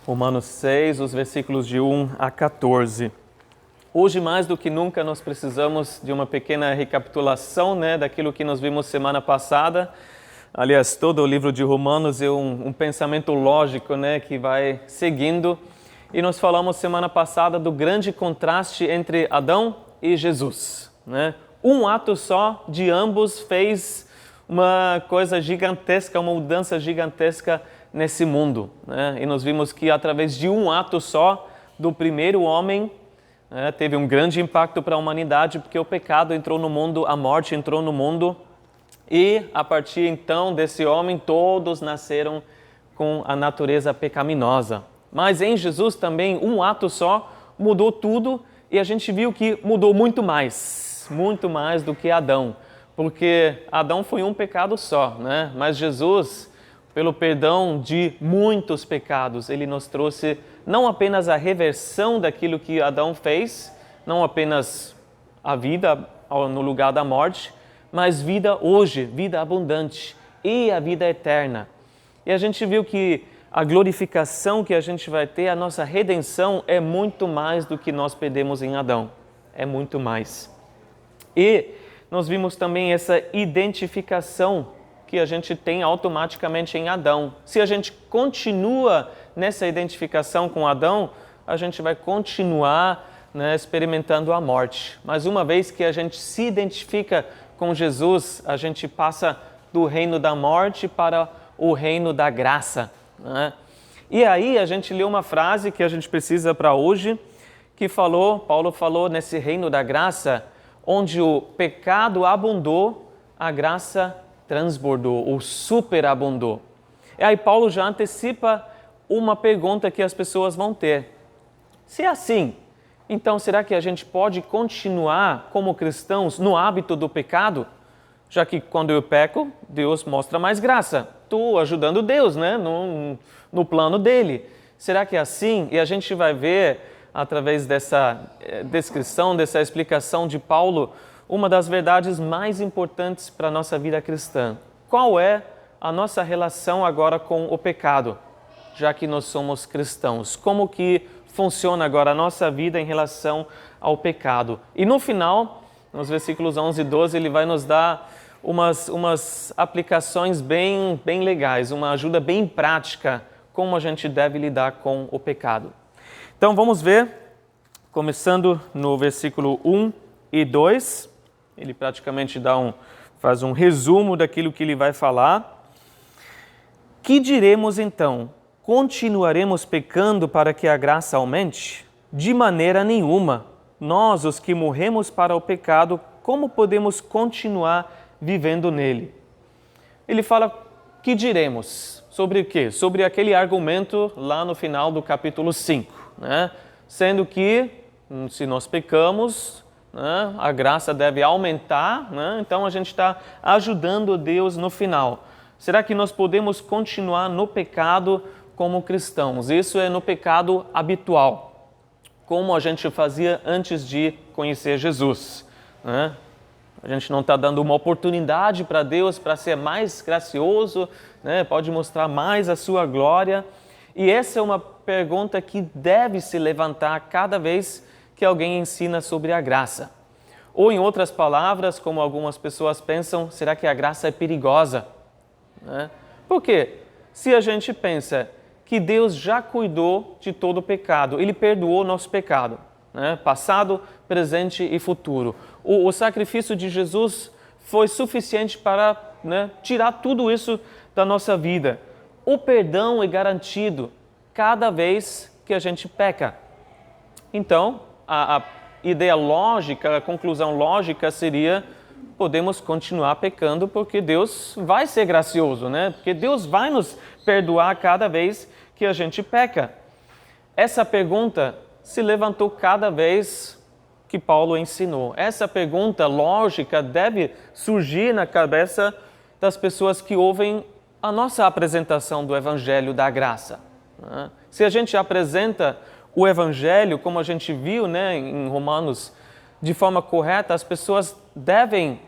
Romanos 6, os versículos de 1 a 14. Hoje, mais do que nunca, nós precisamos de uma pequena recapitulação, daquilo que nós vimos semana passada. Aliás, todo o livro de Romanos é um pensamento lógico, que vai seguindo. E nós falamos semana passada do grande contraste entre Adão e Jesus. Um ato só de ambos fez uma coisa gigantesca, uma mudança gigantesca nesse mundo. E nós vimos que através de um ato só do primeiro homem, teve um grande impacto para a humanidade, porque o pecado entrou no mundo, a morte entrou no mundo, e a partir então desse homem, todos nasceram com a natureza pecaminosa. Mas em Jesus também, um ato só mudou tudo, e a gente viu que mudou muito mais do que Adão, porque Adão foi um pecado só, mas Jesus, pelo perdão de muitos pecados, ele nos trouxe não apenas a reversão daquilo que Adão fez, não apenas a vida no lugar da morte, mas vida hoje, vida abundante e a vida eterna. E a gente viu que a glorificação que a gente vai ter, a nossa redenção, é muito mais do que nós perdemos em Adão. É muito mais. E nós vimos também essa identificação que a gente tem automaticamente em Adão. Se a gente continua nessa identificação com Adão, a gente vai continuar experimentando a morte. Mas uma vez que a gente se identifica com Jesus, a gente passa do reino da morte para o reino da graça. E aí a gente leu uma frase que a gente precisa para hoje, que Paulo falou nesse reino da graça, onde o pecado abundou, a graça transbordou ou superabundou. E aí Paulo já antecipa uma pergunta que as pessoas vão ter. Se é assim, então será que a gente pode continuar como cristãos no hábito do pecado? Já que quando eu peco, Deus mostra mais graça. Estou ajudando Deus, no plano dele. Será que é assim? E a gente vai ver, através dessa descrição, dessa explicação de Paulo, uma das verdades mais importantes para a nossa vida cristã. Qual é a nossa relação agora com o pecado, já que nós somos cristãos? Como que funciona agora a nossa vida em relação ao pecado? E no final, nos versículos 11 e 12, ele vai nos dar umas aplicações bem legais, uma ajuda bem prática, como a gente deve lidar com o pecado. Então vamos ver, começando no versículo 1 e 2, ele praticamente faz um resumo daquilo que ele vai falar. Que diremos então? Continuaremos pecando para que a graça aumente? De maneira nenhuma. Nós, os que morremos para o pecado, como podemos continuar vivendo nele? Ele fala, que diremos? Sobre o quê? Sobre aquele argumento lá no final do capítulo 5, Sendo que, se nós pecamos, a graça deve aumentar, então a gente está ajudando Deus no final. Será que nós podemos continuar no pecado como cristãos? Isso é no pecado habitual, como a gente fazia antes de conhecer Jesus. A gente não está dando uma oportunidade para Deus para ser mais gracioso, pode mostrar mais a sua glória. E essa é uma pergunta que deve se levantar cada vez que alguém ensina sobre a graça. Ou em outras palavras, como algumas pessoas pensam, será que a graça é perigosa? Por quê? Se a gente pensa que Deus já cuidou de todo o pecado, Ele perdoou nosso pecado, passado, presente e futuro. O sacrifício de Jesus foi suficiente para tirar tudo isso da nossa vida. O perdão é garantido cada vez que a gente peca. Então, a ideia lógica, a conclusão lógica seria: podemos continuar pecando porque Deus vai ser gracioso, Porque Deus vai nos perdoar cada vez que a gente peca. Essa pergunta se levantou cada vez que Paulo ensinou. Essa pergunta lógica deve surgir na cabeça das pessoas que ouvem a nossa apresentação do Evangelho da Graça. Se a gente apresenta o Evangelho, como a gente viu em Romanos, de forma correta, as pessoas devem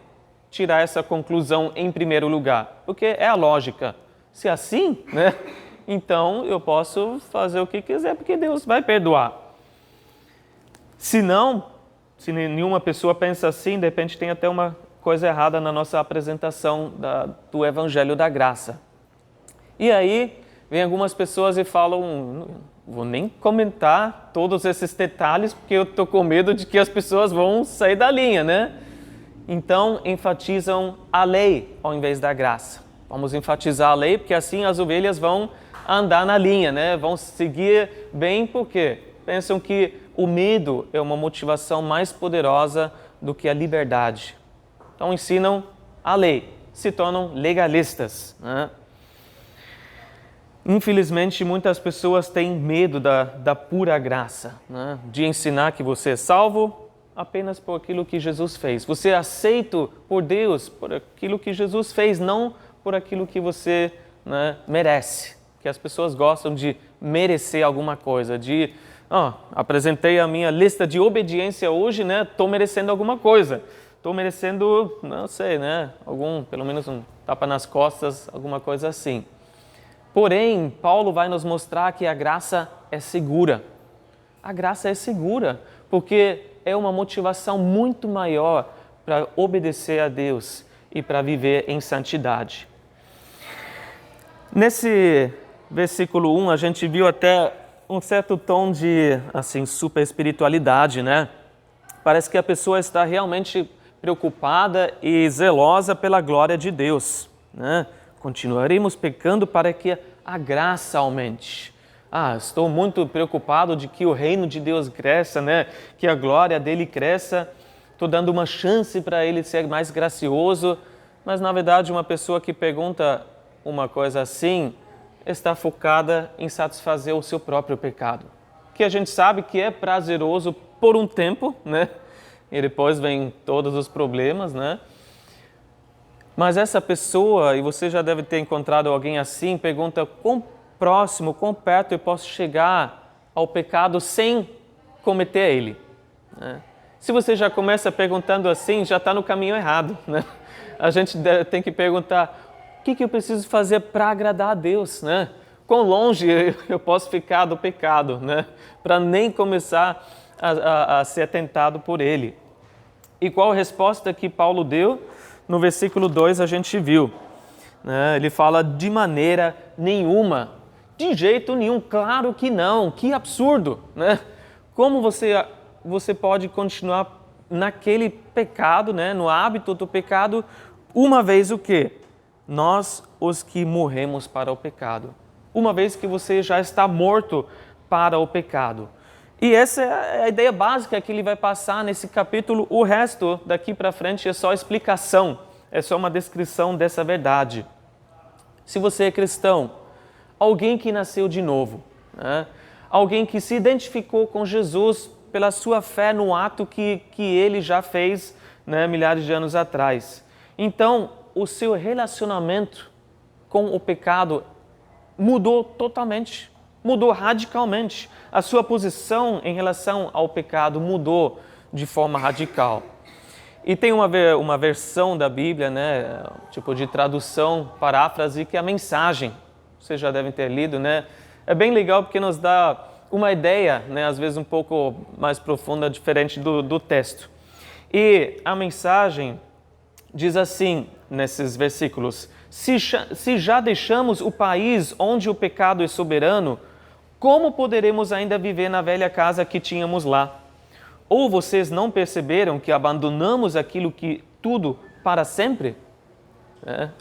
tirar essa conclusão em primeiro lugar, porque é a lógica. Se é assim, então eu posso fazer o que quiser, porque Deus vai perdoar. Se não, se nenhuma pessoa pensa assim, de repente tem até uma coisa errada na nossa apresentação do Evangelho da Graça. E aí, vem algumas pessoas e falam, não vou nem comentar todos esses detalhes, porque eu estou com medo de que as pessoas vão sair da linha, né? Então, enfatizam a lei ao invés da graça. Vamos enfatizar a lei, porque assim as ovelhas vão andar na linha, né? Vão seguir bem, porque pensam que o medo é uma motivação mais poderosa do que a liberdade. Então, ensinam a lei, se tornam legalistas, né? Infelizmente, muitas pessoas têm medo da pura graça, né? De ensinar que você é salvo apenas por aquilo que Jesus fez. Você é aceito por Deus por aquilo que Jesus fez, não por aquilo que você, né, merece. Que as pessoas gostam de merecer alguma coisa, de apresentei a minha lista de obediência hoje, né? Estou merecendo alguma coisa. Estou merecendo, não sei, né? Pelo menos um tapa nas costas, alguma coisa assim. Porém, Paulo vai nos mostrar que a graça é segura. A graça é segura, porque é uma motivação muito maior para obedecer a Deus e para viver em santidade. Nesse versículo 1, a gente viu até um certo tom de, assim, super espiritualidade, né? Parece que a pessoa está realmente preocupada e zelosa pela glória de Deus, né? Continuaremos pecando para que a graça aumente. Estou muito preocupado de que o reino de Deus cresça, né? Que a glória dele cresça. Estou dando uma chance para ele ser mais gracioso. Mas, na verdade, uma pessoa que pergunta uma coisa assim está focada em satisfazer o seu próprio pecado. Que a gente sabe que é prazeroso por um tempo, né? E depois vem todos os problemas, né? Mas essa pessoa, e você já deve ter encontrado alguém assim, pergunta quão próximo, quão perto eu posso chegar ao pecado sem cometer ele, né? Se você já começa perguntando assim, já está no caminho errado, né? A gente tem que perguntar, o que eu preciso fazer para agradar a Deus, né? Quão longe eu posso ficar do pecado, né? Para nem começar a ser tentado por ele. E qual a resposta que Paulo deu? No versículo 2 a gente viu, né? Ele fala de maneira nenhuma, de jeito nenhum, claro que não, que absurdo, né? Como você pode continuar naquele pecado, né? No hábito do pecado, uma vez o quê? Nós os que morremos para o pecado, uma vez que você já está morto para o pecado. E essa é a ideia básica que ele vai passar nesse capítulo. O resto, daqui para frente, é só explicação, é só uma descrição dessa verdade. Se você é cristão, alguém que nasceu de novo, né? Alguém que se identificou com Jesus pela sua fé no ato que ele já fez, né, milhares de anos atrás. Então, o seu relacionamento com o pecado mudou totalmente. Mudou radicalmente. A sua posição em relação ao pecado mudou de forma radical. E tem uma versão da Bíblia, né, tipo de tradução, paráfrase, que é a mensagem. Vocês já devem ter lido, né? É bem legal porque nos dá uma ideia, né, às vezes um pouco mais profunda, diferente do texto. E a mensagem diz assim, nesses versículos, se já deixamos o país onde o pecado é soberano, como poderemos ainda viver na velha casa que tínhamos lá? Ou vocês não perceberam que abandonamos aquilo que tudo para sempre?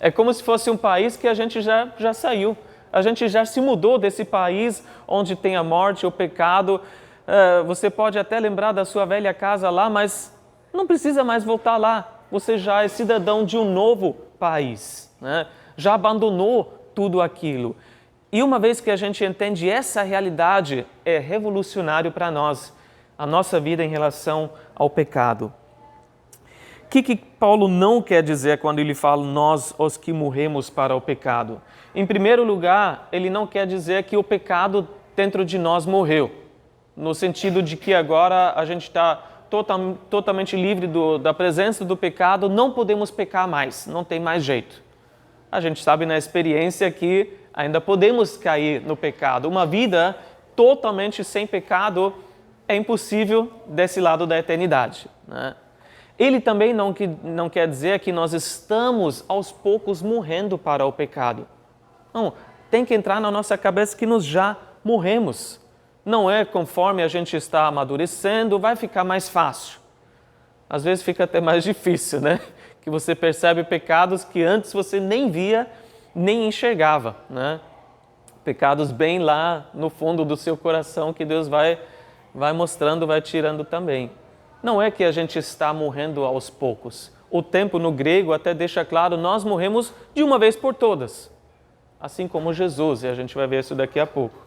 É como se fosse um país que a gente já saiu. A gente já se mudou desse país onde tem a morte, o pecado. Você pode até lembrar da sua velha casa lá, mas não precisa mais voltar lá. Você já é cidadão de um novo país, né? Já abandonou tudo aquilo. E uma vez que a gente entende essa realidade, é revolucionário para nós, a nossa vida em relação ao pecado. O que Paulo não quer dizer quando ele fala nós, os que morremos para o pecado? Em primeiro lugar, ele não quer dizer que o pecado dentro de nós morreu, no sentido de que agora a gente está totalmente livre da presença do pecado, não podemos pecar mais, não tem mais jeito. A gente sabe na experiência que ainda podemos cair no pecado. Uma vida totalmente sem pecado é impossível desse lado da eternidade, né? Ele também não quer dizer que nós estamos aos poucos morrendo para o pecado. Não, tem que entrar na nossa cabeça que nós já morremos. Não é conforme a gente está amadurecendo, vai ficar mais fácil. Às vezes fica até mais difícil, né? Que você percebe pecados que antes você nem via, nem enxergava, né? Pecados bem lá no fundo do seu coração que Deus vai mostrando, vai tirando também. Não é que a gente está morrendo aos poucos. O tempo no grego até deixa claro, nós morremos de uma vez por todas. Assim como Jesus, e a gente vai ver isso daqui a pouco.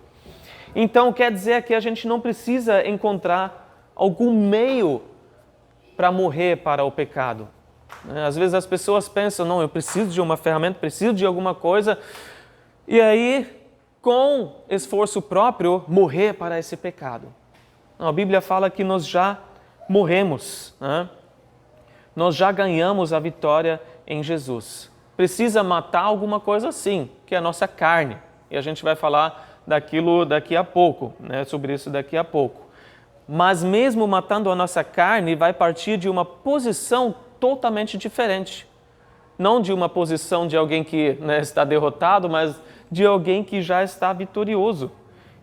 Então quer dizer que a gente não precisa encontrar algum meio para morrer para o pecado. Às vezes as pessoas pensam, não, eu preciso de uma ferramenta, preciso de alguma coisa, e aí, com esforço próprio, morrer para esse pecado. Não, a Bíblia fala que nós já morremos, né? Nós já ganhamos a vitória em Jesus. Precisa matar alguma coisa sim, que é a nossa carne. E a gente vai falar daquilo daqui a pouco, né? Sobre isso daqui a pouco. Mas mesmo matando a nossa carne, vai partir de uma posição totalmente diferente. Não de uma posição de alguém que, né, está derrotado, mas de alguém que já está vitorioso.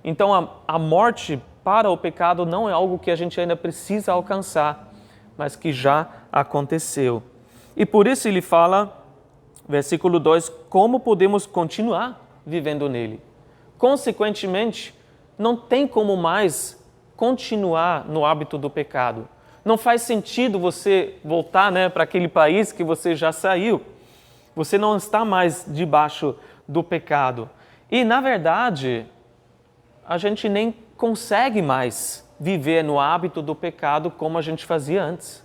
Então a morte para o pecado não é algo que a gente ainda precisa alcançar, mas que já aconteceu. E por isso ele fala, versículo 2, como podemos continuar vivendo nele. Consequentemente, não tem como mais continuar no hábito do pecado. Não faz sentido você voltar, né, para aquele país que você já saiu. Você não está mais debaixo do pecado. E, na verdade, a gente nem consegue mais viver no hábito do pecado como a gente fazia antes.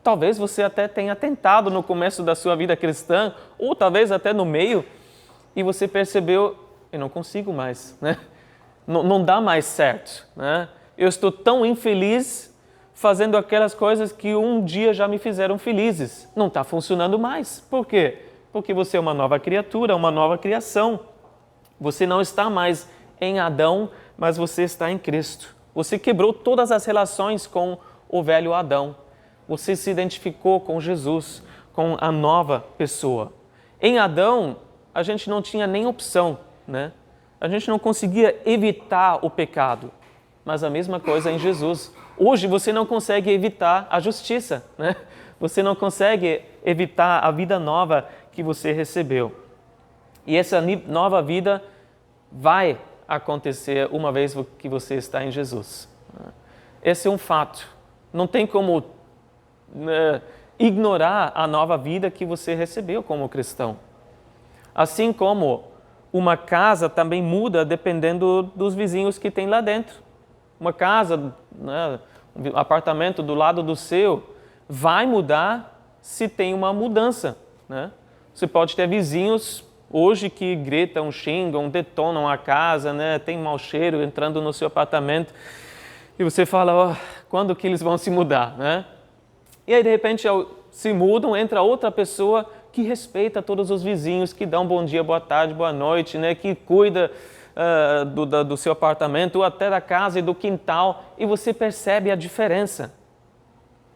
Talvez você até tenha tentado no começo da sua vida cristã, ou talvez até no meio, e você percebeu, eu não consigo mais, né? Não dá mais certo, né? Eu estou tão infeliz fazendo aquelas coisas que um dia já me fizeram felizes. Não está funcionando mais. Por quê? Porque você é uma nova criatura, uma nova criação. Você não está mais em Adão, mas você está em Cristo. Você quebrou todas as relações com o velho Adão. Você se identificou com Jesus, com a nova pessoa. Em Adão, a gente não tinha nem opção, né? A gente não conseguia evitar o pecado. Mas a mesma coisa em Jesus. Hoje você não consegue evitar a justiça, né? Você não consegue evitar a vida nova que você recebeu. E essa nova vida vai acontecer uma vez que você está em Jesus. Esse é um fato. Não tem como ignorar a nova vida que você recebeu como cristão. Assim como uma casa também muda dependendo dos vizinhos que tem lá dentro. Uma casa, né, um apartamento do lado do seu, vai mudar se tem uma mudança, né? Você pode ter vizinhos hoje que gritam, xingam, detonam a casa, né? Tem mau cheiro entrando no seu apartamento. E você fala, oh, quando que eles vão se mudar, né? E aí, de repente, se mudam, entra outra pessoa que respeita todos os vizinhos, que dá um bom dia, boa tarde, boa noite, né? Que cuida do seu apartamento, ou até da casa e do quintal, e você percebe a diferença.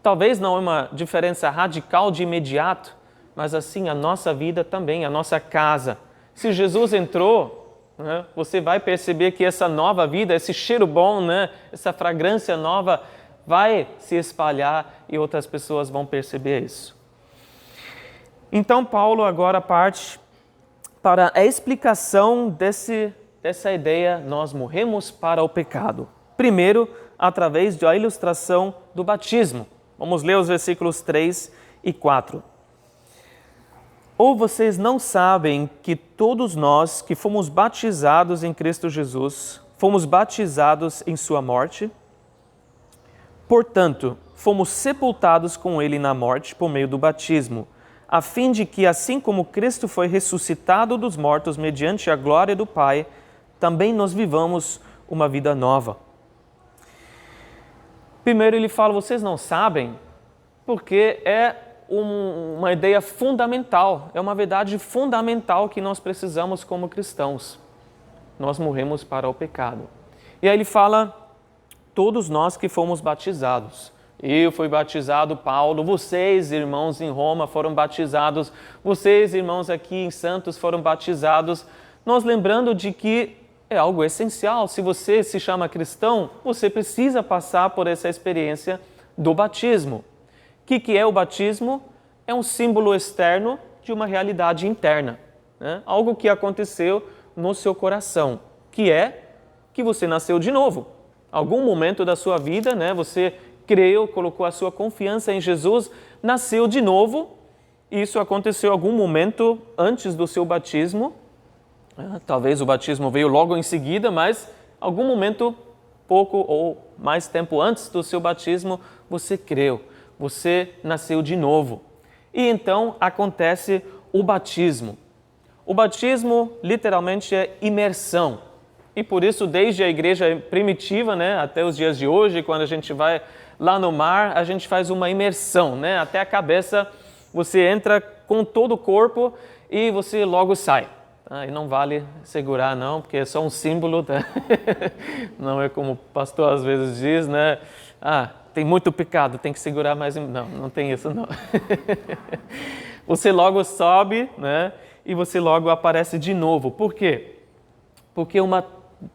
Talvez não é uma diferença radical de imediato, mas assim a nossa vida também, a nossa casa. Se Jesus entrou, né, você vai perceber que essa nova vida, esse cheiro bom, né, essa fragrância nova vai se espalhar e outras pessoas vão perceber isso. Então Paulo agora parte para a explicação dessa ideia, nós morremos para o pecado. Primeiro, através da ilustração do batismo. Vamos ler os versículos 3 e 4. Ou vocês não sabem que todos nós que fomos batizados em Cristo Jesus, fomos batizados em sua morte? Portanto, fomos sepultados com ele na morte por meio do batismo, a fim de que, assim como Cristo foi ressuscitado dos mortos mediante a glória do Pai, também nós vivamos uma vida nova. Primeiro ele fala, vocês não sabem, porque é uma ideia fundamental, é uma verdade fundamental que nós precisamos como cristãos. Nós morremos para o pecado. E aí ele fala, todos nós que fomos batizados. Eu fui batizado, Paulo, vocês, irmãos em Roma, foram batizados, vocês, irmãos aqui em Santos, foram batizados. Nós lembrando de que é algo essencial. Se você se chama cristão, você precisa passar por essa experiência do batismo. O que é o batismo? É um símbolo externo de uma realidade interna, né? Algo que aconteceu no seu coração, que é que você nasceu de novo. Algum momento da sua vida, né, você creu, colocou a sua confiança em Jesus, nasceu de novo. Isso aconteceu em algum momento antes do seu batismo. Talvez o batismo veio logo em seguida, mas algum momento, pouco ou mais tempo antes do seu batismo, você creu, você nasceu de novo. E então acontece o batismo. O batismo literalmente é imersão. E por isso, desde a igreja primitiva, né, até os dias de hoje, quando a gente vai lá no mar, a gente faz uma imersão, né, até a cabeça, você entra com todo o corpo e você logo sai. E não vale segurar não, porque é só um símbolo, tá? Não é como o pastor às vezes diz, né? Tem muito pecado, tem que segurar mais. Não, não tem isso não. Você logo sobe, né? E você logo aparece de novo. Por quê? Porque uma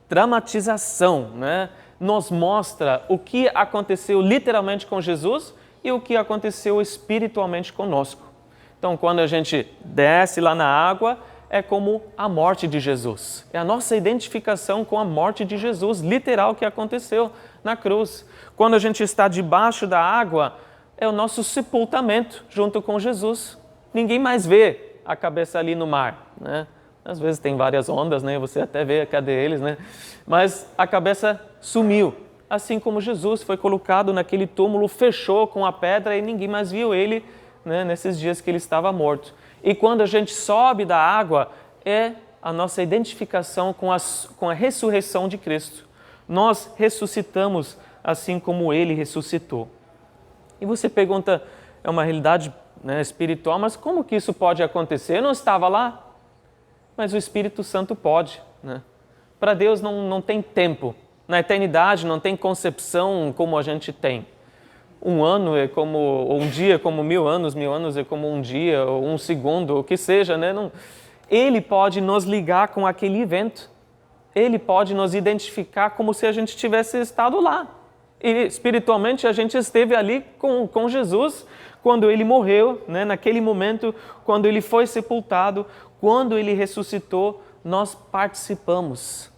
dramatização, né, nos mostra o que aconteceu literalmente com Jesus e o que aconteceu espiritualmente conosco. Então, quando a gente desce lá na água, é como a morte de Jesus. É a nossa identificação com a morte de Jesus, literal, que aconteceu na cruz. Quando a gente está debaixo da água, é o nosso sepultamento junto com Jesus. Ninguém mais vê a cabeça ali no mar, né? Às vezes tem várias ondas, né? Você até vê, cadê eles, né? Mas a cabeça sumiu. Assim como Jesus foi colocado naquele túmulo, fechou com a pedra e ninguém mais viu ele, né, nesses dias que ele estava morto. E quando a gente sobe da água, é a nossa identificação com a ressurreição de Cristo. Nós ressuscitamos assim como ele ressuscitou. E você pergunta, é uma realidade, né, espiritual, mas como que isso pode acontecer? Eu não estava lá. Mas o Espírito Santo pode, né? Para Deus não tem tempo. Na eternidade não tem concepção como a gente tem. Um ano é como, ou um dia é como 1000 anos é como um dia, ou um segundo, o que seja, né? Ele pode nos ligar com aquele evento. Ele pode nos identificar como se a gente tivesse estado lá. E espiritualmente a gente esteve ali com Jesus quando ele morreu, né? Naquele momento, quando ele foi sepultado, quando ele ressuscitou, nós participamos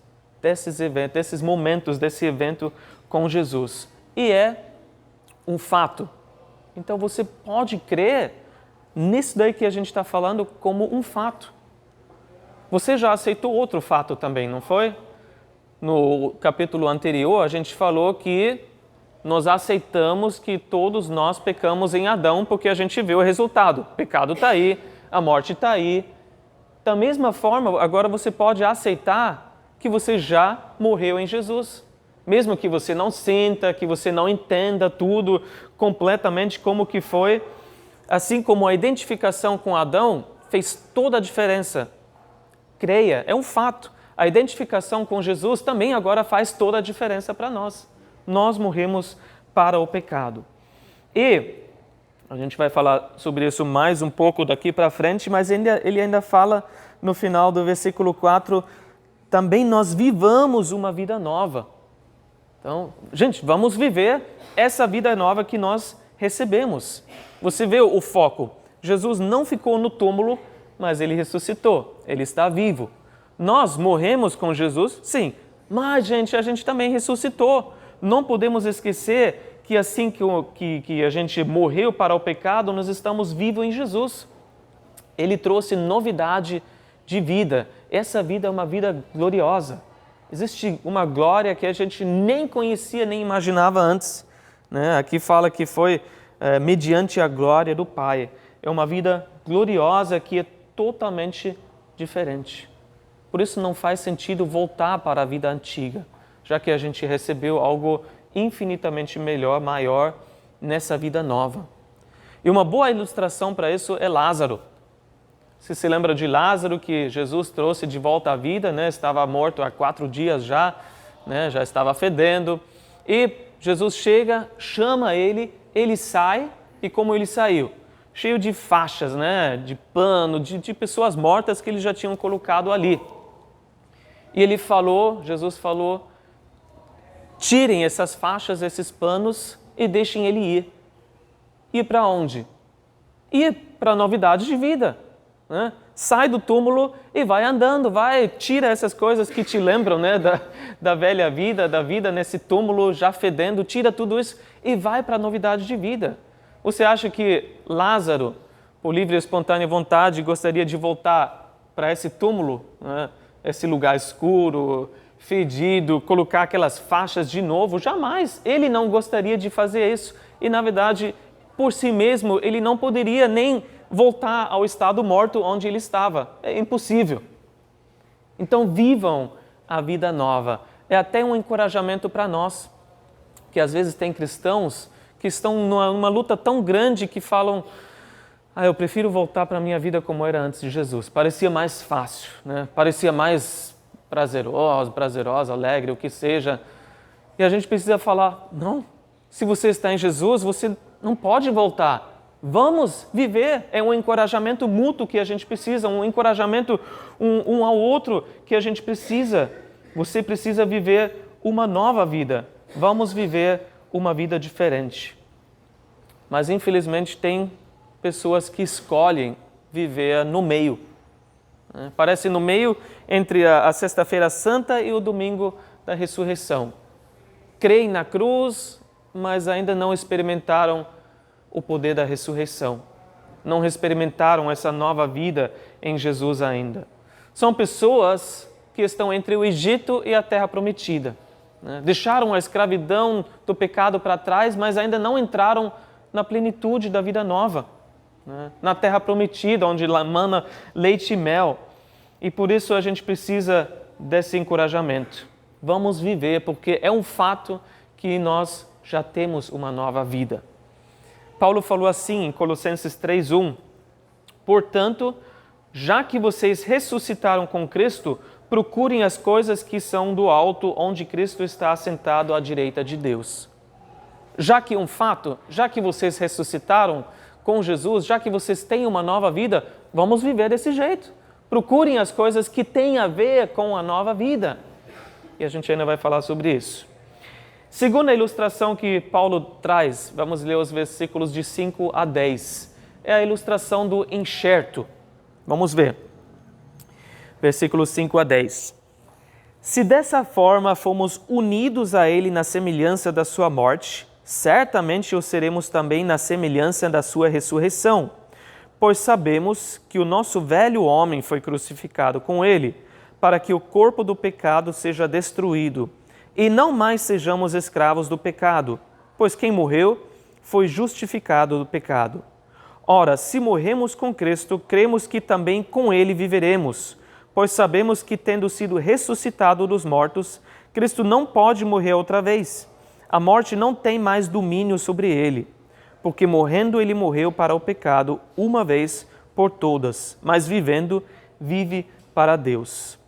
desses eventos, desses momentos, desse evento com Jesus. E é um fato. Então você pode crer nisso daí que a gente está falando como um fato. Você já aceitou outro fato também, não foi? No capítulo anterior, a gente falou que nós aceitamos que todos nós pecamos em Adão porque a gente viu o resultado. O pecado está aí, a morte está aí. Da mesma forma, agora você pode aceitar que você já morreu em Jesus. Mesmo que você não sinta, que você não entenda tudo completamente como que foi, assim como a identificação com Adão fez toda a diferença. Creia, é um fato. A identificação com Jesus também agora faz toda a diferença para nós. Nós morremos para o pecado. E a gente vai falar sobre isso mais um pouco daqui para frente, mas ele ainda fala no final do versículo 4, também nós vivamos uma vida nova. Então, gente, vamos viver essa vida nova que nós recebemos. Você vê o foco. Jesus não ficou no túmulo, mas ele ressuscitou. Ele está vivo. Nós morremos com Jesus, sim, mas, gente, a gente também ressuscitou. Não podemos esquecer que assim que a gente morreu para o pecado, nós estamos vivos em Jesus. Ele trouxe novidade de vida. Essa vida é uma vida gloriosa. Existe uma glória que a gente nem conhecia, nem imaginava antes, né? Aqui fala que foi mediante a glória do Pai. É uma vida gloriosa que é totalmente diferente. Por isso não faz sentido voltar para a vida antiga, já que a gente recebeu algo infinitamente melhor, maior nessa vida nova. E uma boa ilustração para isso é Lázaro. Você se lembra de Lázaro que Jesus trouxe de volta à vida, né? Estava morto há 4 dias já, né? Já estava fedendo. E Jesus chega, chama ele, ele sai, e como ele saiu? Cheio de faixas, né? De pano, de pessoas mortas que eles já tinham colocado ali. E ele falou, Jesus falou, tirem essas faixas, esses panos e deixem ele ir. Ir para onde? Ir para a novidade de vida. Né? Sai do túmulo e vai andando, tira essas coisas que te lembram, né, da velha vida, da vida nesse túmulo já fedendo, tira tudo isso e vai para a novidade de vida. Você acha que Lázaro, por livre e espontânea vontade, gostaria de voltar para esse túmulo, né, esse lugar escuro, fedido, colocar aquelas faixas de novo? Jamais! Ele não gostaria de fazer isso e, na verdade, por si mesmo, ele não poderia nem voltar ao estado morto onde ele estava. É impossível. Então, vivam a vida nova. É até um encorajamento para nós, que às vezes tem cristãos que estão numa luta tão grande que falam: eu prefiro voltar para a minha vida como era antes de Jesus. Parecia mais fácil, né? Parecia mais prazerosa, alegre, o que seja. E a gente precisa falar: não, se você está em Jesus, você não pode voltar. Vamos viver, é um encorajamento mútuo que a gente precisa, um encorajamento um ao outro que a gente precisa. Você precisa viver uma nova vida. Vamos viver uma vida diferente. Mas infelizmente tem pessoas que escolhem viver no meio. Parece no meio entre a Sexta-feira Santa e o Domingo da Ressurreição. Creem na cruz, mas ainda não experimentaram o poder da ressurreição. Não experimentaram essa nova vida em Jesus ainda. São pessoas que estão entre o Egito e a Terra Prometida. Deixaram a escravidão do pecado para trás, mas ainda não entraram na plenitude da vida nova. Na Terra Prometida, onde mana leite e mel. E por isso a gente precisa desse encorajamento. Vamos viver, porque é um fato que nós já temos uma nova vida. Paulo falou assim em Colossenses 3:1: portanto, já que vocês ressuscitaram com Cristo, procurem as coisas que são do alto, onde Cristo está assentado à direita de Deus. Já que já que vocês ressuscitaram com Jesus, já que vocês têm uma nova vida, vamos viver desse jeito. Procurem as coisas que têm a ver com a nova vida. E a gente ainda vai falar sobre isso. Segunda ilustração que Paulo traz, vamos ler os versículos de 5 a 10. É a ilustração do enxerto. Vamos ver. Versículos 5 a 10. Se dessa forma fomos unidos a ele na semelhança da sua morte, certamente o seremos também na semelhança da sua ressurreição. Pois sabemos que o nosso velho homem foi crucificado com ele, para que o corpo do pecado seja destruído, e não mais sejamos escravos do pecado, pois quem morreu foi justificado do pecado. Ora, se morremos com Cristo, cremos que também com ele viveremos, pois sabemos que, tendo sido ressuscitado dos mortos, Cristo não pode morrer outra vez. A morte não tem mais domínio sobre ele, porque morrendo ele morreu para o pecado uma vez por todas, mas vivendo, vive para Deus.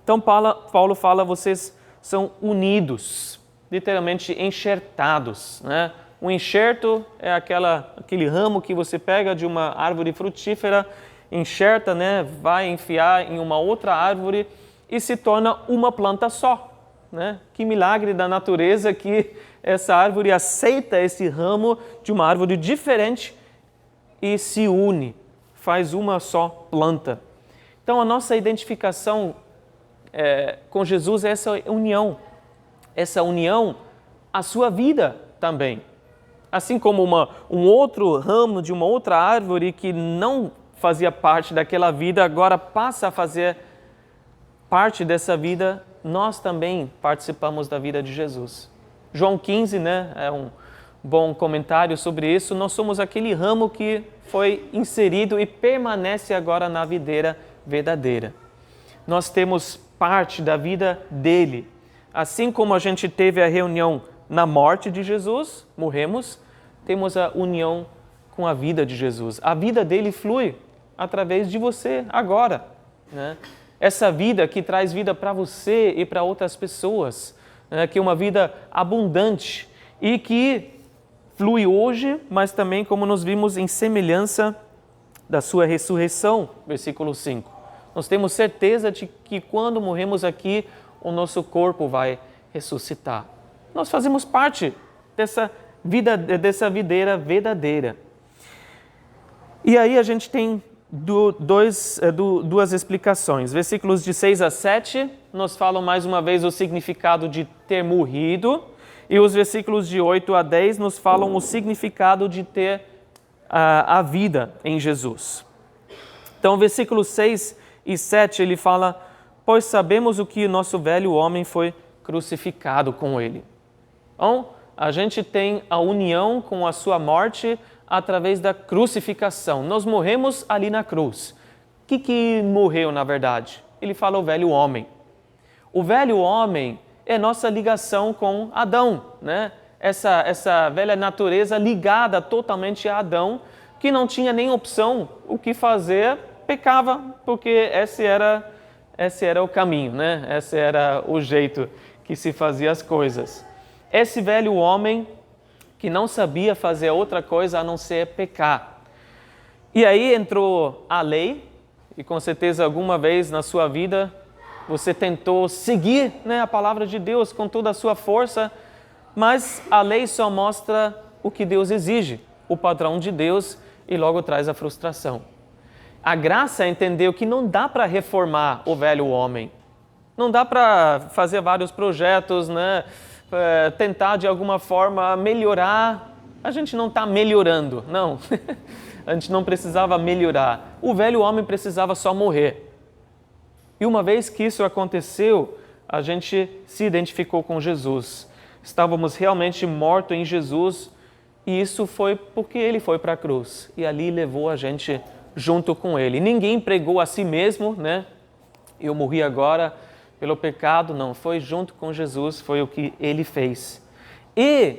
Então Paulo fala: vocês são unidos, literalmente enxertados, né? Um enxerto é aquele ramo que você pega de uma árvore frutífera, enxerta, né? Vai enfiar em uma outra árvore e se torna uma planta só, né? Que milagre da natureza que essa árvore aceita esse ramo de uma árvore diferente e se une, faz uma só planta. Então a nossa identificação com Jesus é essa união à sua vida também. Assim como um outro ramo de uma outra árvore que não fazia parte daquela vida, agora passa a fazer parte dessa vida, nós também participamos da vida de Jesus. João 15, né, é um bom comentário sobre isso. Nós somos aquele ramo que foi inserido e permanece agora na videira verdadeira. Nós temos parte da vida dele. Assim como a gente teve a reunião na morte de Jesus, morremos, temos a união com a vida de Jesus. A vida dele flui através de você agora, né? Essa vida que traz vida para você e para outras pessoas, né? Que é uma vida abundante e que flui hoje, mas também como nós vimos em semelhança da sua ressurreição, versículo 5. Nós temos certeza de que quando morremos aqui, o nosso corpo vai ressuscitar. Nós fazemos parte dessa videira verdadeira. E aí a gente tem duas explicações. Versículos de 6 a 7 nos falam mais uma vez o significado de ter morrido, e os versículos de 8 a 10 nos falam o significado de ter a vida em Jesus. Então, versículos 6 e 7, ele fala: pois sabemos o que nosso velho homem foi crucificado com ele. Então, a gente tem a união com a sua morte através da crucificação. Nós morremos ali na cruz. O que morreu, na verdade? Ele fala o velho homem. O velho homem é nossa ligação com Adão, né? Essa velha natureza ligada totalmente a Adão, que não tinha nem opção o que fazer, pecava, porque esse era o caminho, né? Esse era o jeito que se fazia as coisas. Esse velho homem que não sabia fazer outra coisa a não ser pecar. E aí entrou a lei, e com certeza alguma vez na sua vida você tentou seguir, né, a palavra de Deus com toda a sua força, mas a lei só mostra o que Deus exige, o padrão de Deus, e logo traz a frustração. A graça é entender que não dá para reformar o velho homem. Não dá para fazer vários projetos, né? Tentar de alguma forma melhorar. A gente não está melhorando, não. A gente não precisava melhorar. O velho homem precisava só morrer. E uma vez que isso aconteceu, a gente se identificou com Jesus. Estávamos realmente mortos em Jesus, e isso foi porque ele foi para a cruz. E ali levou a gente junto com ele. Ninguém pregou a si mesmo, né? Eu morri agora pelo pecado, não. Foi junto com Jesus, foi o que ele fez. E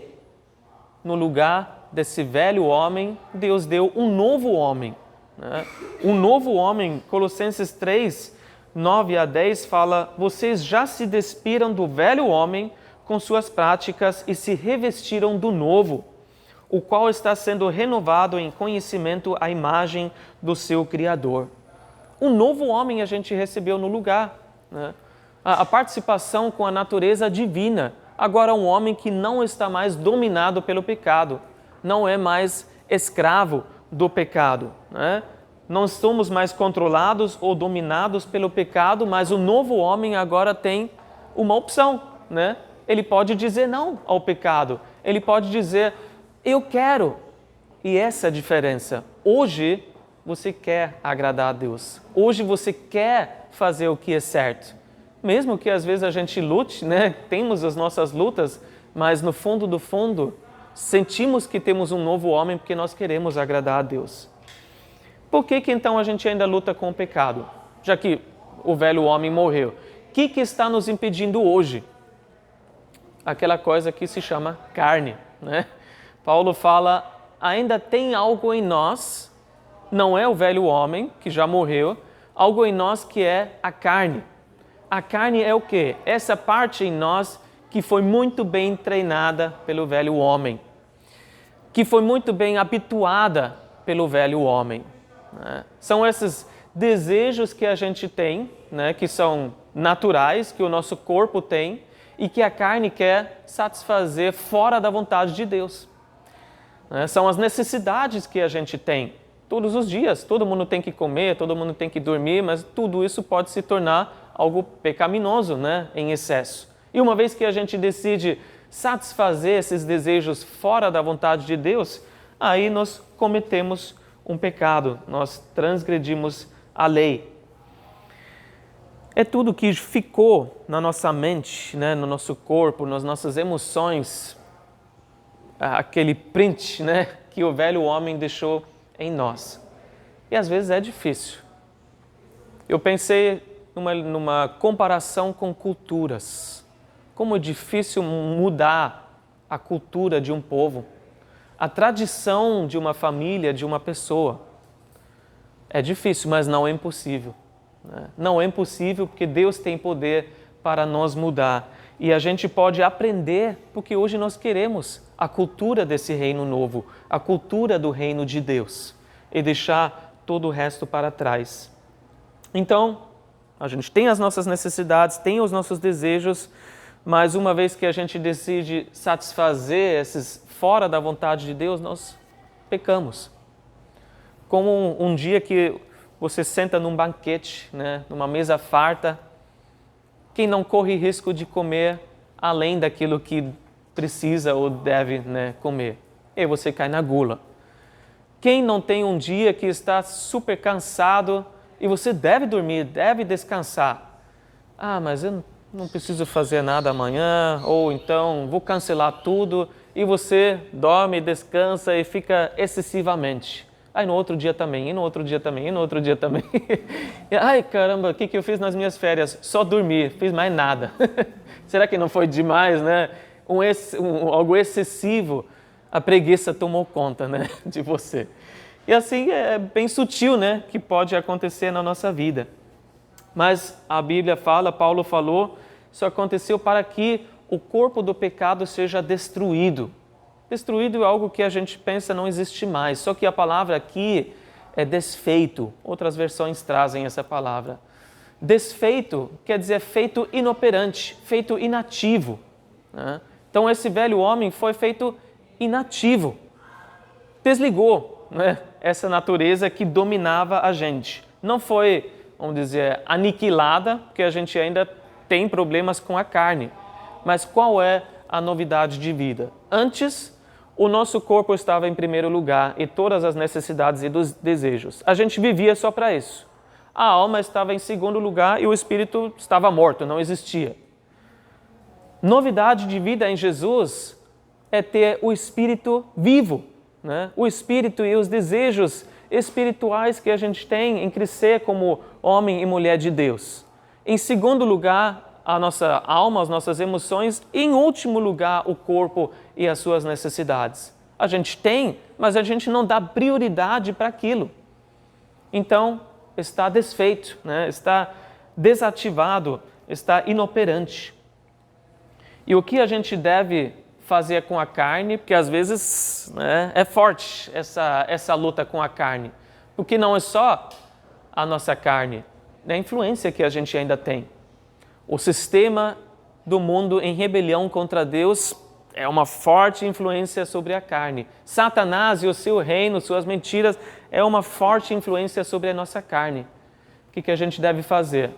no lugar desse velho homem, Deus deu um novo homem, né? Um novo homem. Colossenses 3, 9 a 10 fala: vocês já se despiram do velho homem com suas práticas e se revestiram do novo, o qual está sendo renovado em conhecimento à imagem do seu Criador. Um novo homem a gente recebeu no lugar, né? A participação com a natureza divina. Agora um homem que não está mais dominado pelo pecado, não é mais escravo do pecado, né? Não somos mais controlados ou dominados pelo pecado, mas o novo homem agora tem uma opção, né? Ele pode dizer não ao pecado, ele pode dizer: eu quero. E essa é a diferença. Hoje você quer agradar a Deus. Hoje você quer fazer o que é certo. Mesmo que às vezes a gente lute, né? Temos as nossas lutas, mas no fundo do fundo, sentimos que temos um novo homem porque nós queremos agradar a Deus. Por que então a gente ainda luta com o pecado? Já que o velho homem morreu. O que está nos impedindo hoje? Aquela coisa que se chama carne, né? Paulo fala: ainda tem algo em nós, não é o velho homem que já morreu, algo em nós que é a carne. A carne é o quê? Essa parte em nós que foi muito bem treinada pelo velho homem, que foi muito bem habituada pelo velho homem, né? São esses desejos que a gente tem, né, que são naturais, que o nosso corpo tem e que a carne quer satisfazer fora da vontade de Deus. São as necessidades que a gente tem todos os dias. Todo mundo tem que comer, todo mundo tem que dormir, mas tudo isso pode se tornar algo pecaminoso, né, em excesso. E uma vez que a gente decide satisfazer esses desejos fora da vontade de Deus, aí nós cometemos um pecado, nós transgredimos a lei. É tudo que ficou na nossa mente, né, no nosso corpo, nas nossas emoções, aquele print, né, que o velho homem deixou em nós. E às vezes é difícil. Eu pensei numa comparação com culturas. Como é difícil mudar a cultura de um povo. a tradição de uma família, de uma pessoa. É difícil, mas não é impossível. Né? Não é impossível porque Deus tem poder para nos mudar. E a gente pode aprender porque hoje nós queremos a cultura desse reino novo, a cultura do reino de Deus e deixar todo o resto para trás. Então, a gente tem as nossas necessidades, tem os nossos desejos, mas uma vez que a gente decide satisfazer esses fora da vontade de Deus, nós pecamos. Como um dia que você senta num banquete, né, numa mesa farta, quem não corre risco de comer além daquilo que precisa ou deve, né, comer? E você cai na gula. Quem não tem um dia que está super cansado e você deve dormir, deve descansar? Ah, mas eu não preciso fazer nada amanhã, ou então vou cancelar tudo, e você dorme, descansa e fica excessivamente. Aí no outro dia também, e no outro dia também, e no outro dia também. Ai, caramba, o que eu fiz nas minhas férias? Só dormir, fiz mais nada. Será que não foi demais, né? Algo excessivo, a preguiça tomou conta, né, de você. E assim é bem sutil, né, que pode acontecer na nossa vida. Mas a Bíblia fala, Paulo falou, isso aconteceu para que o corpo do pecado seja destruído. Destruído é algo que a gente pensa não existe mais, só que a palavra aqui é desfeito. Outras versões trazem essa palavra. Desfeito quer dizer feito inoperante, feito inativo. Né? Então esse velho homem foi feito inativo. Desligou, né, essa natureza que dominava a gente. Não foi, vamos dizer, aniquilada, porque a gente ainda tem problemas com a carne. Mas qual é a novidade de vida? Antes, o nosso corpo estava em primeiro lugar e todas as necessidades e dos desejos. A gente vivia só para isso. A alma estava em segundo lugar e o espírito estava morto, não existia. Novidade de vida em Jesus é ter o espírito vivo, né? O espírito e os desejos espirituais que a gente tem em crescer como homem e mulher de Deus. Em segundo lugar, a nossa alma, as nossas emoções, e em último lugar, o corpo e as suas necessidades. A gente tem, mas a gente não dá prioridade para aquilo. Então, está desfeito, né? Está desativado, está inoperante. E o que a gente deve fazer com a carne, porque às vezes, né, é forte essa luta com a carne, porque não é só a nossa carne, é a influência que a gente ainda tem. O sistema do mundo em rebelião contra Deus é uma forte influência sobre a carne. Satanás e o seu reino, suas mentiras, é uma forte influência sobre a nossa carne. O que a gente deve fazer?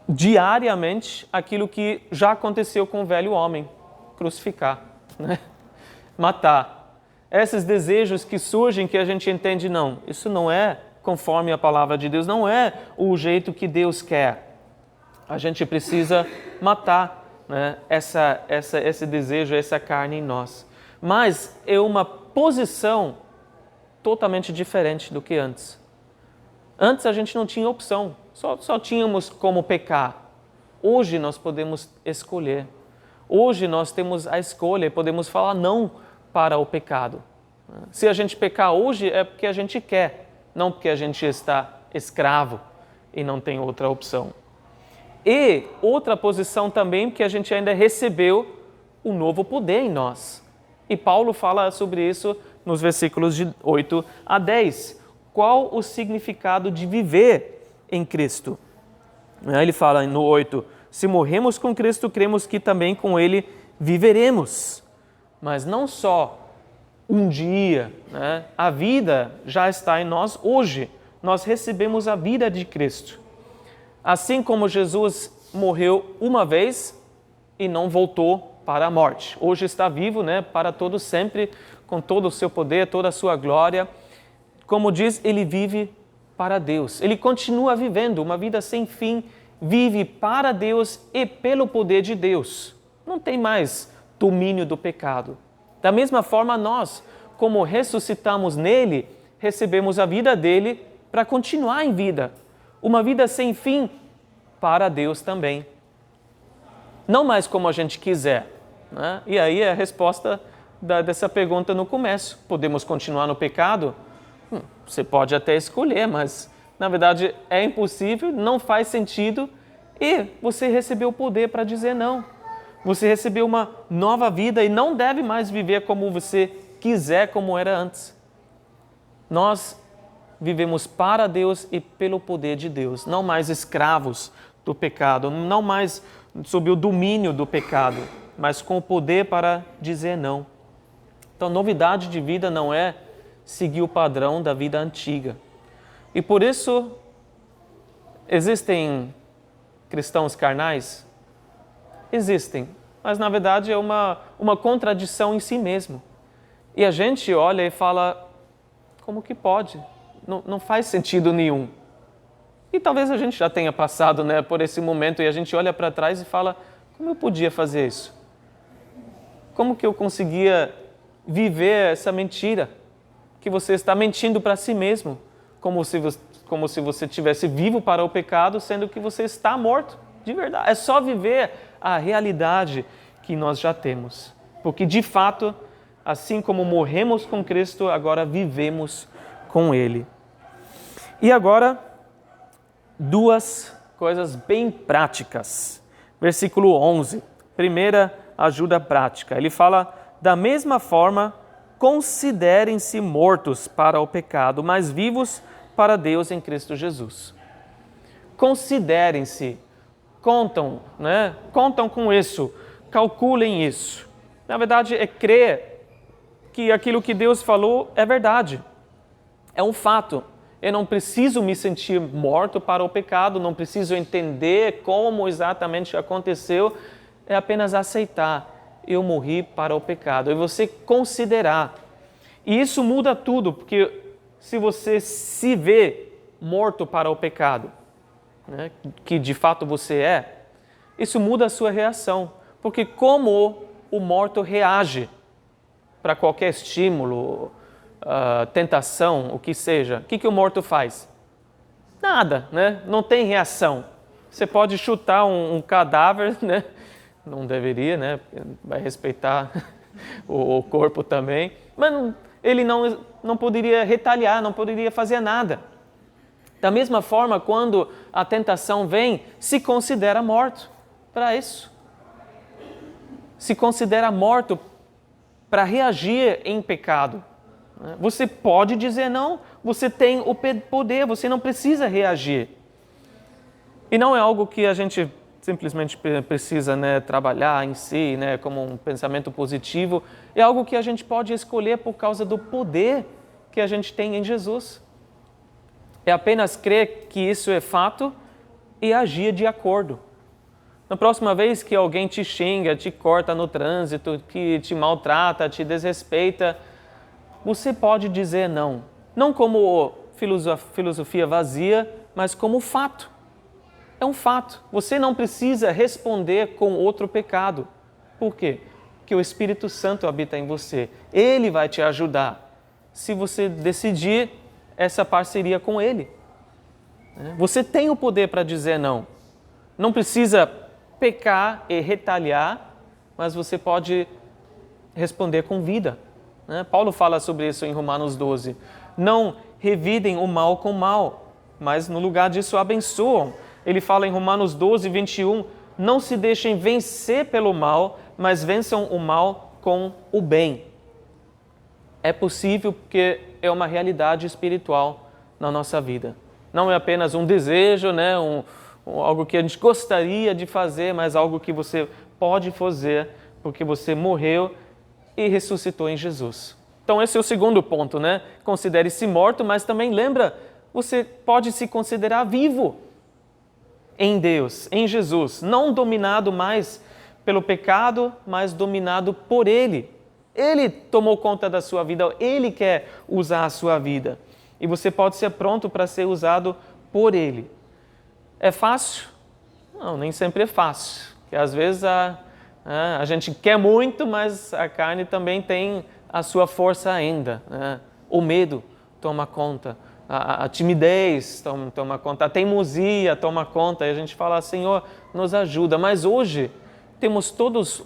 Diariamente, aquilo que já aconteceu com o velho homem, crucificar, né? Matar. Esses desejos que surgem, que a gente entende, não, isso não é conforme a palavra de Deus, não é o jeito que Deus quer. A gente precisa matar, né, esse desejo, essa carne em nós. Mas é uma posição totalmente diferente do que antes. Antes a gente não tinha opção, só tínhamos como pecar. Hoje nós podemos escolher. Hoje nós temos a escolha e podemos falar não para o pecado. Se a gente pecar hoje é porque a gente quer, não porque a gente está escravo e não tem outra opção. E outra posição também, porque a gente ainda recebeu um novo poder em nós. E Paulo fala sobre isso nos versículos de 8 a 10. Qual o significado de viver em Cristo? Ele fala no 8, se morremos com Cristo, cremos que também com Ele viveremos. Mas não só um dia, né? A vida já está em nós hoje. Nós recebemos a vida de Cristo. Assim como Jesus morreu uma vez e não voltou para a morte. Hoje está vivo, né, para todo sempre, com todo o seu poder, toda a sua glória. Como diz, ele vive para Deus. Ele continua vivendo uma vida sem fim, vive para Deus e pelo poder de Deus. Não tem mais domínio do pecado. Da mesma forma, nós, como ressuscitamos nele, recebemos a vida dele para continuar em vida. Uma vida sem fim para Deus também. Não mais como a gente quiser, né? E aí a resposta dessa pergunta no começo. Podemos continuar no pecado? Você pode até escolher, mas na verdade é impossível, não faz sentido e você recebeu o poder para dizer não. Você recebeu uma nova vida e não deve mais viver como você quiser, como era antes. Nós vivemos para Deus e pelo poder de Deus, não mais escravos do pecado, não mais sob o domínio do pecado, mas com o poder para dizer não. Então, novidade de vida não é seguir o padrão da vida antiga. E por isso, existem cristãos carnais? Existem, mas na verdade é uma contradição em si mesmo. E a gente olha e fala, como que pode? Não faz sentido nenhum. E talvez a gente já tenha passado, né, por esse momento e a gente olha para trás e fala, como eu podia fazer isso? Como que eu conseguia viver essa mentira? Que você está mentindo para si mesmo, como se você estivesse vivo para o pecado, sendo que você está morto, de verdade. É só viver a realidade que nós já temos. Porque, de fato, assim como morremos com Cristo, agora vivemos com Ele. E agora, duas coisas bem práticas. Versículo 11, primeira ajuda prática. Ele fala, da mesma forma, considerem-se mortos para o pecado, mas vivos para Deus em Cristo Jesus. Considerem-se, contam com isso, calculem isso. Na verdade, é crer que aquilo que Deus falou é verdade, é um fato. Eu não preciso me sentir morto para o pecado, não preciso entender como exatamente aconteceu, é apenas aceitar. Eu morri para o pecado. E você considerar. E isso muda tudo, porque se você se vê morto para o pecado, né, que de fato você é, isso muda a sua reação. Porque como o morto reage para qualquer estímulo, tentação, o que seja, o que o morto faz? Nada, né? Não tem reação. Você pode chutar um cadáver, né? Não deveria, né? Vai respeitar o corpo também. Mas ele não poderia retaliar, não poderia fazer nada. Da mesma forma, quando a tentação vem, se considera morto para isso. Se considera morto para reagir em pecado. Você pode dizer não, você tem o poder, você não precisa reagir. E não é algo que a gente simplesmente precisa, né, trabalhar em si, né, como um pensamento positivo. É algo que a gente pode escolher por causa do poder que a gente tem em Jesus. É apenas crer que isso é fato e agir de acordo. Na próxima vez que alguém te xinga, te corta no trânsito, que te maltrata, te desrespeita, você pode dizer não. Não como filosofia vazia, mas como fato. É um fato. Você não precisa responder com outro pecado. Por quê? Porque o Espírito Santo habita em você. Ele vai te ajudar. Se você decidir essa parceria com Ele. Você tem o poder para dizer não. Não precisa pecar e retaliar, mas você pode responder com vida. Paulo fala sobre isso em Romanos 12. Não revidem o mal com mal, mas no lugar disso abençoam. Ele fala em Romanos 12, 21, não se deixem vencer pelo mal, mas vençam o mal com o bem. É possível porque é uma realidade espiritual na nossa vida. Não é apenas um desejo, né? Algo que a gente gostaria de fazer, mas algo que você pode fazer porque você morreu e ressuscitou em Jesus. Então esse é o segundo ponto, né? Considere-se morto, mas também lembra, você pode se considerar vivo em Deus, em Jesus, não dominado mais pelo pecado, mas dominado por Ele. Ele tomou conta da sua vida, Ele quer usar a sua vida. E você pode ser pronto para ser usado por Ele. É fácil? Não, nem sempre é fácil. Porque às vezes a gente quer muito, mas a carne também tem a sua força ainda. Né? O medo toma conta. A timidez toma conta, a teimosia toma conta, e a gente fala, Senhor, nos ajuda. Mas hoje temos todos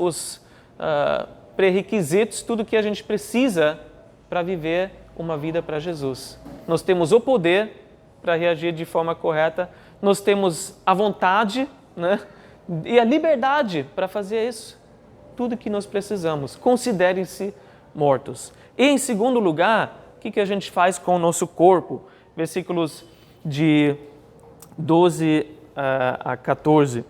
pré-requisitos, tudo que a gente precisa para viver uma vida para Jesus. Nós temos o poder para reagir de forma correta, nós temos a vontade, né, e a liberdade para fazer isso. Tudo que nós precisamos. Considerem-se mortos. E em segundo lugar, o que a gente faz com o nosso corpo? Versículos de 12 a 14.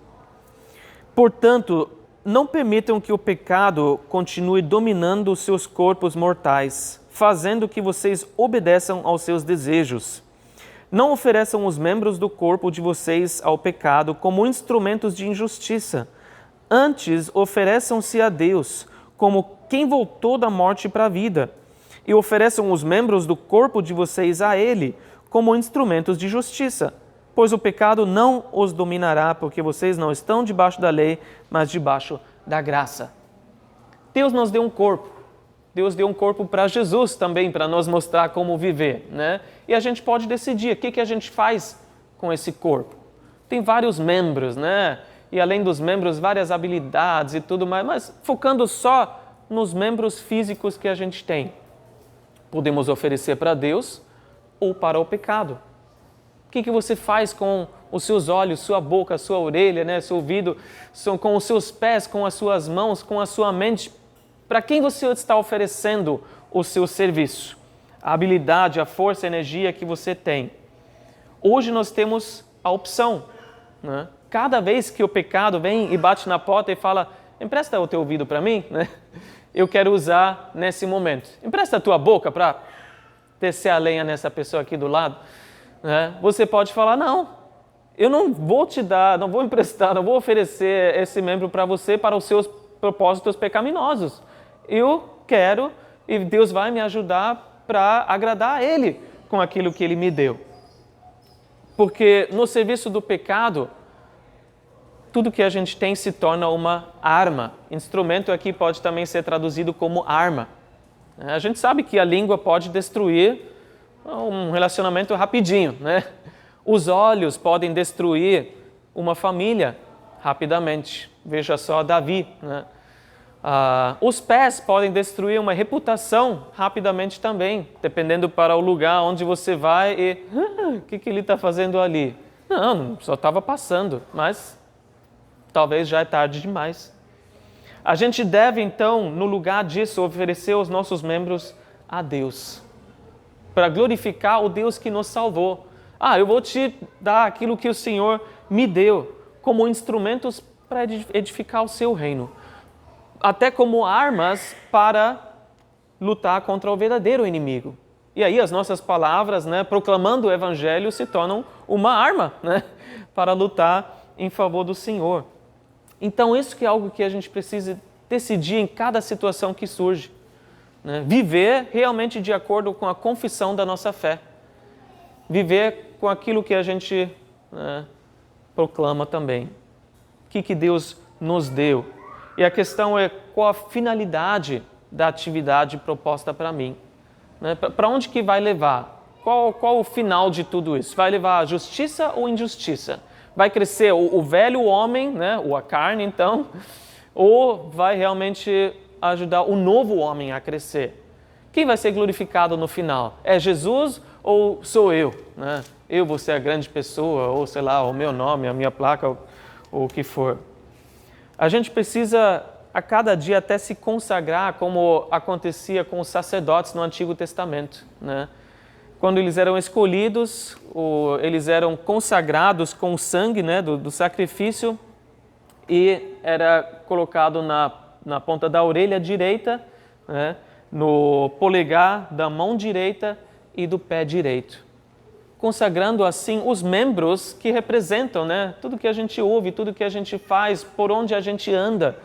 Portanto, não permitam que o pecado continue dominando os seus corpos mortais, fazendo que vocês obedeçam aos seus desejos. Não ofereçam os membros do corpo de vocês ao pecado como instrumentos de injustiça. Antes, ofereçam-se a Deus como quem voltou da morte para a vida, e ofereçam os membros do corpo de vocês a Ele como instrumentos de justiça. Pois o pecado não os dominará, porque vocês não estão debaixo da lei, mas debaixo da graça. Deus nos deu um corpo. Deus deu um corpo para Jesus também, para nos mostrar como viver, né? E a gente pode decidir o que a gente faz com esse corpo. Tem vários membros, né? E além dos membros, várias habilidades e tudo mais, mas focando só nos membros físicos que a gente tem. Podemos oferecer para Deus ou para o pecado. O que você faz com os seus olhos, sua boca, sua orelha, né, seu ouvido, com os seus pés, com as suas mãos, com a sua mente? Para quem você está oferecendo o seu serviço? A habilidade, a força, a energia que você tem. Hoje nós temos a opção, né? Cada vez que o pecado vem e bate na porta e fala, empresta o teu ouvido para mim, né? Eu quero usar nesse momento. Empresta a tua boca para descer a lenha nessa pessoa aqui do lado. Você pode falar, não, eu não vou te dar, não vou emprestar, não vou oferecer esse membro para você para os seus propósitos pecaminosos. Eu quero e Deus vai me ajudar para agradar a Ele com aquilo que Ele me deu. Porque no serviço do pecado, tudo que a gente tem se torna uma arma. Instrumento aqui pode também ser traduzido como arma. A gente sabe que a língua pode destruir um relacionamento rapidinho, né? Os olhos podem destruir uma família rapidamente. Veja só Davi, né? Os pés podem destruir uma reputação rapidamente também, dependendo para o lugar onde você vai e o que ele está fazendo ali? Não, só estava passando, mas talvez já é tarde demais. A gente deve então, no lugar disso, oferecer os nossos membros a Deus, para glorificar o Deus que nos salvou. Eu vou te dar aquilo que o Senhor me deu, como instrumentos para edificar o seu reino. Até como armas para lutar contra o verdadeiro inimigo. E aí as nossas palavras, né, proclamando o Evangelho, se tornam uma arma, né, para lutar em favor do Senhor. Então isso que é algo que a gente precisa decidir em cada situação que surge. Né? Viver realmente de acordo com a confissão da nossa fé. Viver com aquilo que a gente proclama também. O que Deus nos deu. E a questão é qual a finalidade da atividade proposta para mim. Né? Para onde que vai levar? Qual o final de tudo isso? Vai levar a justiça ou injustiça? Vai crescer o velho homem, né? Ou a carne então, ou vai realmente ajudar o novo homem a crescer? Quem vai ser glorificado no final? É Jesus ou sou eu? Né? Eu vou ser a grande pessoa, ou sei lá, o meu nome, a minha placa, ou o que for. A gente precisa a cada dia até se consagrar, como acontecia com os sacerdotes no Antigo Testamento. Né? Quando eles eram escolhidos, eles eram consagrados com o sangue, né, do sacrifício, e era colocado na ponta da orelha direita, né, no polegar da mão direita e do pé direito. Consagrando assim os membros que representam, né, tudo que a gente ouve, tudo que a gente faz, por onde a gente anda,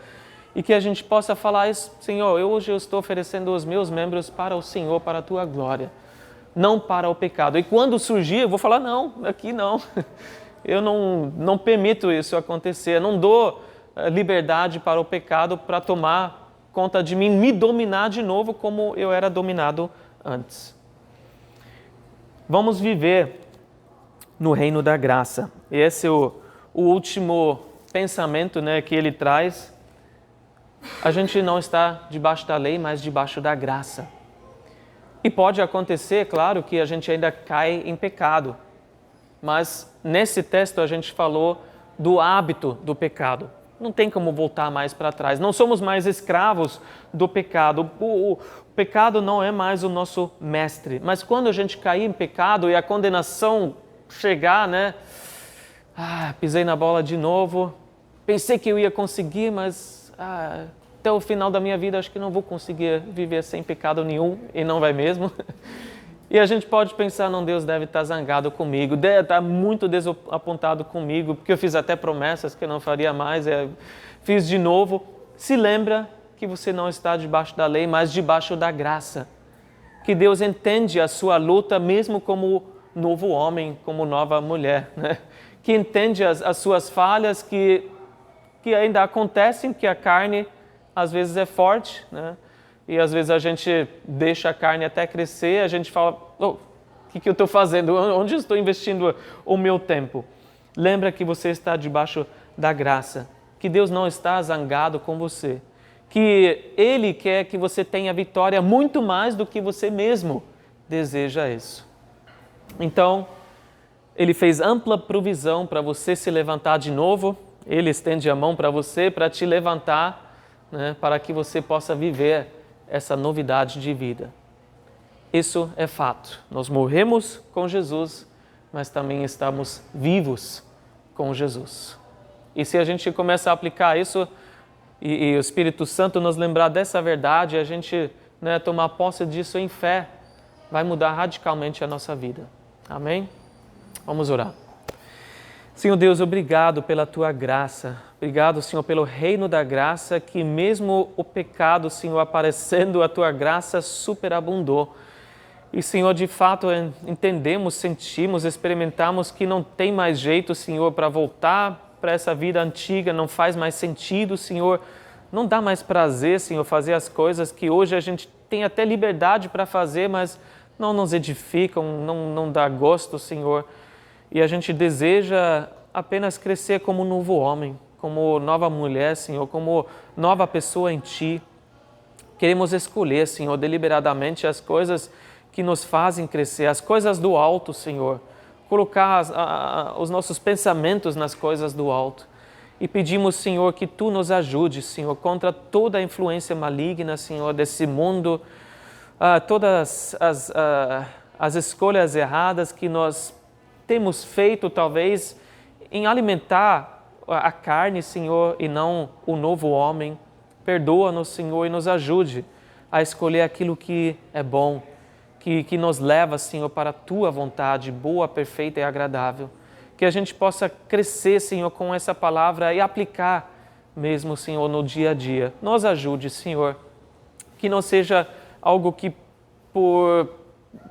e que a gente possa falar, Senhor, hoje eu estou oferecendo os meus membros para o Senhor, para a Tua glória, não para o pecado. E quando surgir, eu vou falar, não, aqui não. Eu não permito isso acontecer, eu não dou liberdade para o pecado para tomar conta de mim, me dominar de novo como eu era dominado antes. Vamos viver no reino da graça. Esse é o último pensamento, né, que ele traz. a gente não está debaixo da lei, mas debaixo da graça. E pode acontecer, claro, que a gente ainda cai em pecado. Mas nesse texto a gente falou do hábito do pecado. Não tem como voltar mais para trás. Não somos mais escravos do pecado. O pecado não é mais o nosso mestre. Mas quando a gente cair em pecado e a condenação chegar, né? Pisei na bola de novo. Pensei que eu ia conseguir, mas até o final da minha vida acho que não vou conseguir viver sem pecado nenhum. E não vai mesmo. E a gente pode pensar, não, Deus deve estar zangado comigo, deve estar muito desapontado comigo, porque eu fiz até promessas que eu não faria mais, fiz de novo. Se lembra que você não está debaixo da lei, mas debaixo da graça. Que Deus entende a sua luta mesmo como novo homem, como nova mulher, né? Que entende as suas falhas, que ainda acontecem, que a carne às vezes é forte, né? E às vezes a gente deixa a carne até crescer, a gente fala, o que eu estou fazendo? Onde eu estou investindo o meu tempo? Lembra que você está debaixo da graça, que Deus não está zangado com você, que Ele quer que você tenha vitória muito mais do que você mesmo deseja isso. Então, Ele fez ampla provisão para você se levantar de novo, Ele estende a mão para você, para te levantar, né, para que você possa viver essa novidade de vida. Isso é fato. Nós morremos com Jesus, mas também estamos vivos com Jesus. E se a gente começa a aplicar isso e o Espírito Santo nos lembrar dessa verdade, a gente, né, tomar posse disso em fé, vai mudar radicalmente a nossa vida. Amém? Vamos orar. Senhor Deus, obrigado pela Tua graça. Obrigado, Senhor, pelo reino da graça, que mesmo o pecado, Senhor, aparecendo, a Tua graça superabundou. E, Senhor, de fato, entendemos, sentimos, experimentamos que não tem mais jeito, Senhor, para voltar para essa vida antiga, não faz mais sentido, Senhor. Não dá mais prazer, Senhor, fazer as coisas que hoje a gente tem até liberdade para fazer, mas não nos edificam, não dá gosto, Senhor. E a gente deseja apenas crescer como um novo homem, como nova mulher, Senhor, como nova pessoa em Ti. Queremos escolher, Senhor, deliberadamente as coisas que nos fazem crescer, as coisas do alto, Senhor. Colocar os nossos pensamentos nas coisas do alto. E pedimos, Senhor, que Tu nos ajudes, Senhor, contra toda a influência maligna, Senhor, desse mundo, todas as escolhas erradas que nós temos feito, talvez, em alimentar a carne, Senhor, e não o novo homem. Perdoa-nos, Senhor, e nos ajude a escolher aquilo que é bom, que nos leva, Senhor, para a Tua vontade, boa, perfeita e agradável. Que a gente possa crescer, Senhor, com essa palavra e aplicar mesmo, Senhor, no dia a dia. Nos ajude, Senhor, que não seja algo que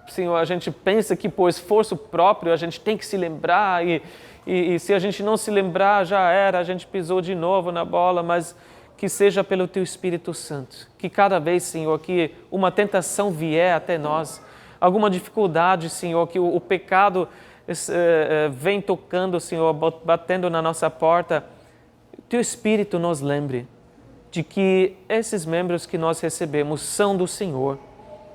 Senhor, a gente pensa que por esforço próprio a gente tem que se lembrar e se a gente não se lembrar já era, a gente pisou de novo na bola, mas que seja pelo Teu Espírito Santo. Que cada vez, Senhor, que uma tentação vier até nós, alguma dificuldade, Senhor, que o pecado vem tocando, Senhor, batendo na nossa porta, Teu Espírito nos lembre de que esses membros que nós recebemos são do Senhor,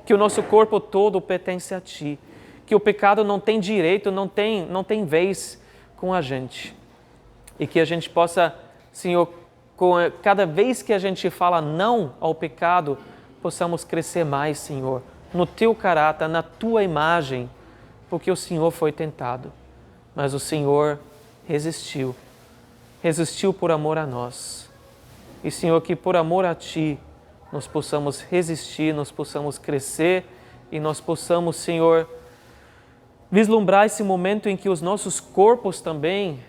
que o nosso corpo todo pertence a Ti, que o pecado não tem direito, não tem vez com a gente. E que a gente possa, Senhor, cada vez que a gente fala não ao pecado, possamos crescer mais, Senhor, no Teu caráter, na Tua imagem, porque o Senhor foi tentado, mas o Senhor resistiu por amor a nós. E, Senhor, que por amor a Ti, nós possamos resistir, nós possamos crescer e nós possamos, Senhor, vislumbrar esse momento em que os nossos corpos também,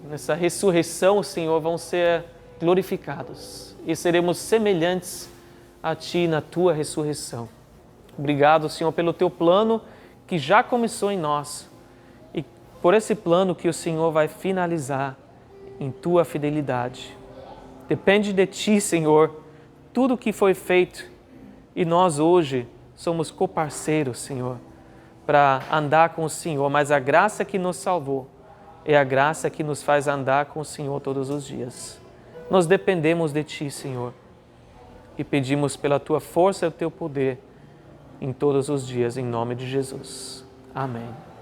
nessa ressurreição, Senhor, vão ser glorificados e seremos semelhantes a Ti na Tua ressurreição. Obrigado, Senhor, pelo Teu plano que já começou em nós e por esse plano que o Senhor vai finalizar em Tua fidelidade. Depende de Ti, Senhor, tudo que foi feito e nós hoje somos coparceiros, Senhor, para andar com o Senhor, mas a graça que nos salvou é a graça que nos faz andar com o Senhor todos os dias. Nós dependemos de Ti, Senhor. e pedimos pela tua força e o teu poder em todos os dias, em nome de Jesus. Amém.